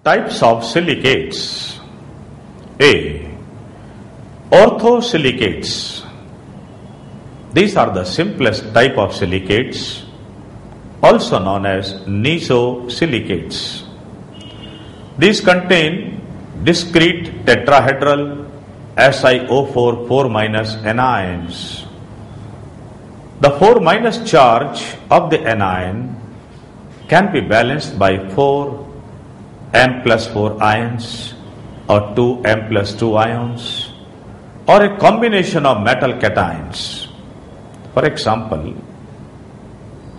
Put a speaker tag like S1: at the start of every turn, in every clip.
S1: Types of silicates. A. Orthosilicates. These are the simplest type of silicates, also known as nesosilicates. These contain discrete tetrahedral SiO4 4- anions. The 4- charge of the anion can be balanced by 4 M+4 ions or 2 M+2 ions or a combination of metal cations. For example,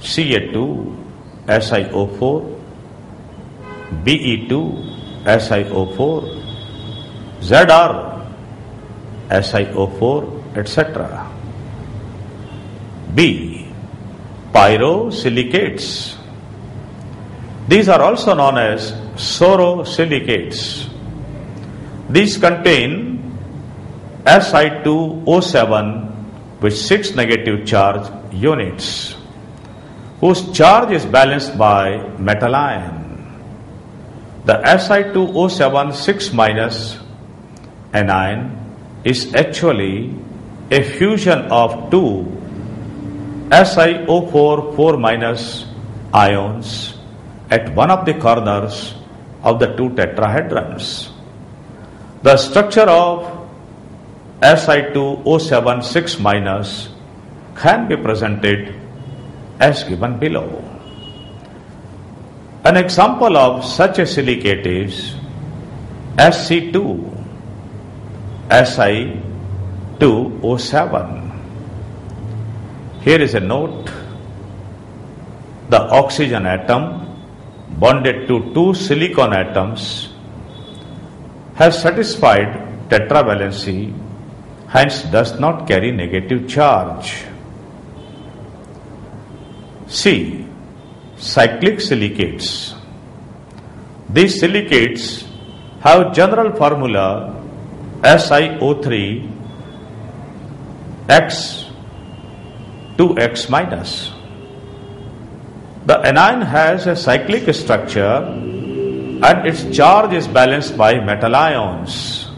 S1: Ca2SiO4, Be2SiO4, ZrSiO4, etc. B. Pyrosilicates. These are also known as sorosilicates. These contain Si2O7 with 6 negative charge units, whose charge is balanced by metal ion. The Si2O7 6- anion is actually a fusion of two SiO4 4- ions at one of the corners of the two tetrahedrons. The structure of Si2O7 6- can be presented as given below. An example of such a silicate is Sc2 Si2O7. Here is a note. The oxygen atom bonded to two silicon atoms has satisfied tetravalency, hence does not carry negative charge. C. Cyclic silicates. These silicates have general formula SiO3 X 2X-. The anion has a cyclic structure and its charge is balanced by metal ions.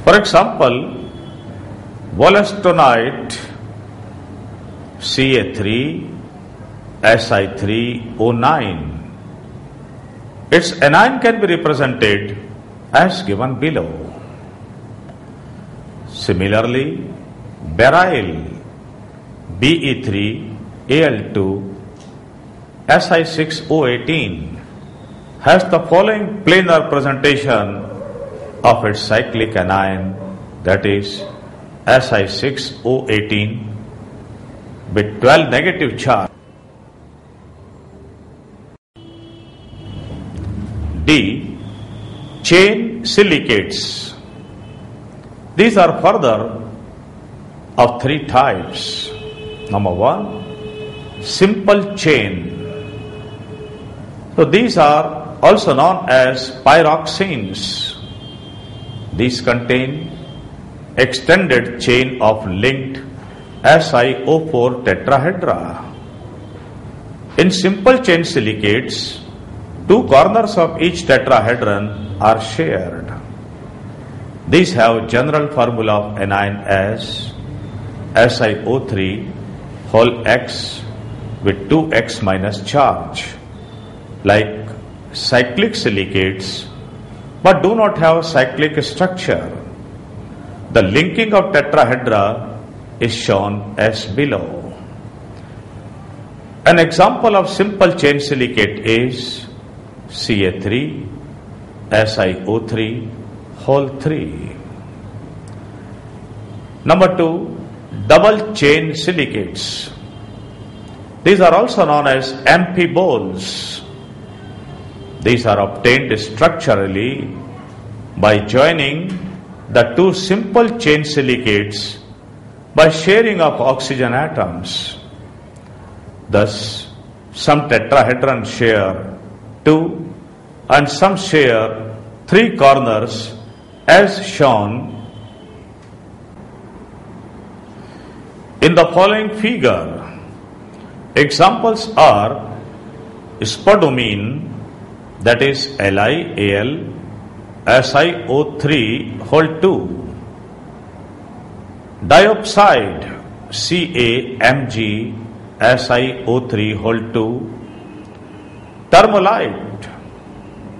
S1: For example, wollastonite Ca3 Si3O9. Its anion can be represented as given below. Similarly, beryl Be3Al2 Si6O18 has the following planar presentation of its cyclic anion, that is Si6O18 with 12 negative charge. D. Chain silicates. These are further of three types. Number one, simple chain. So these are also known as pyroxenes. These contain extended chain of linked SiO4 tetrahedra. In simple chain silicates, two corners of each tetrahedron are shared. These have general formula of anion as SiO3 whole X with 2X- charge, like cyclic silicates, but do not have cyclic structure. The linking of tetrahedra is shown as below. An example of simple chain silicate is Ca3 SiO3 whole 3. Number 2, double chain silicates. These are also known as amphiboles. These are obtained structurally by joining the two simple chain silicates by sharing of oxygen atoms. Thus, some tetrahedron share 2 and some share 3 corners as shown in the following figure. Examples are spodumene, that is LiAl SiO3 whole 2, diopside CaMg SiO3 whole 2, thermolite,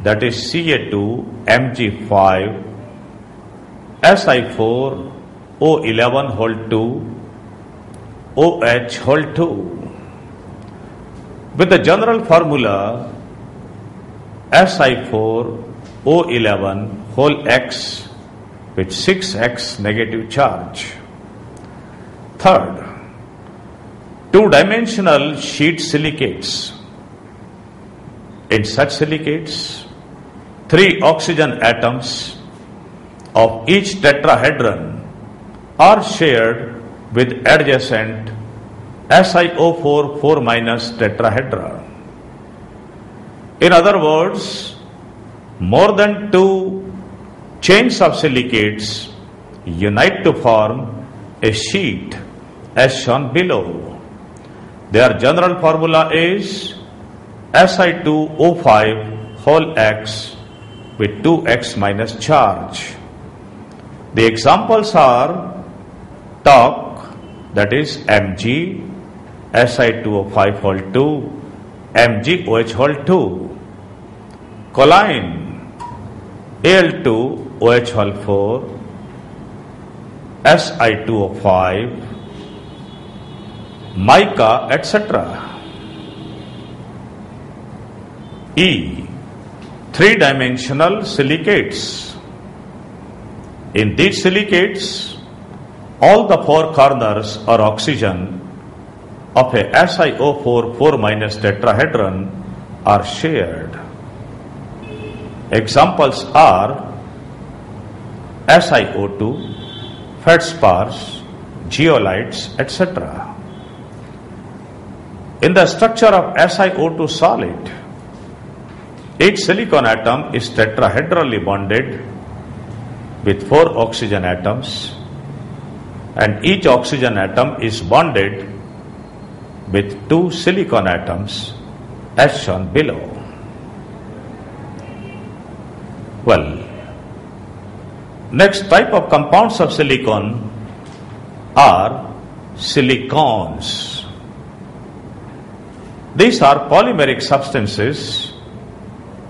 S1: that is Ca2Mg5 Si4 O11 whole 2 OH whole 2, with the general formula Si4 O11 whole X with 6X negative charge. Third, two-dimensional sheet silicates. In such silicates, 3 oxygen atoms of each tetrahedron are shared with adjacent SiO4 4- tetrahedra. In other words, more than 2 chains of silicates unite to form a sheet as shown below. Their general formula is Si2O5 whole X with 2X minus charge. The examples are talc, that is Mg Si2O5 whole 2 MgOH whole 2, choline Al2OH whole 4 Si2O5, mica, etc. E. Three-dimensional silicates. In these silicates, all the 4 corners or oxygen of a SiO4 4- tetrahedron are shared. Examples are SiO2, feldspars, zeolites, etc. In the structure of SiO2 solid, each silicon atom is tetrahedrally bonded with 4 oxygen atoms, and each oxygen atom is bonded with 2 silicon atoms as shown below. Well, next type of compounds of silicon are silicones. These are polymeric substances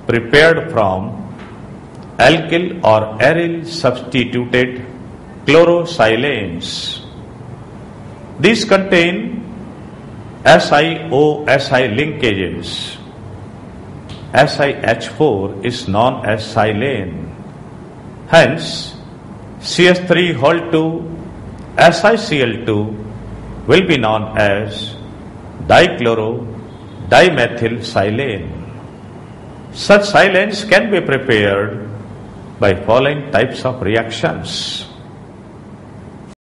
S1: prepared from alkyl or aryl substituted chlorosilanes. These contain SiO-Si linkages. SiH4 is known as silane. Hence, CS3 whole 2 SiCl2 will be known as dichloro-dimethylsilane. Such silanes can be prepared by following types of reactions.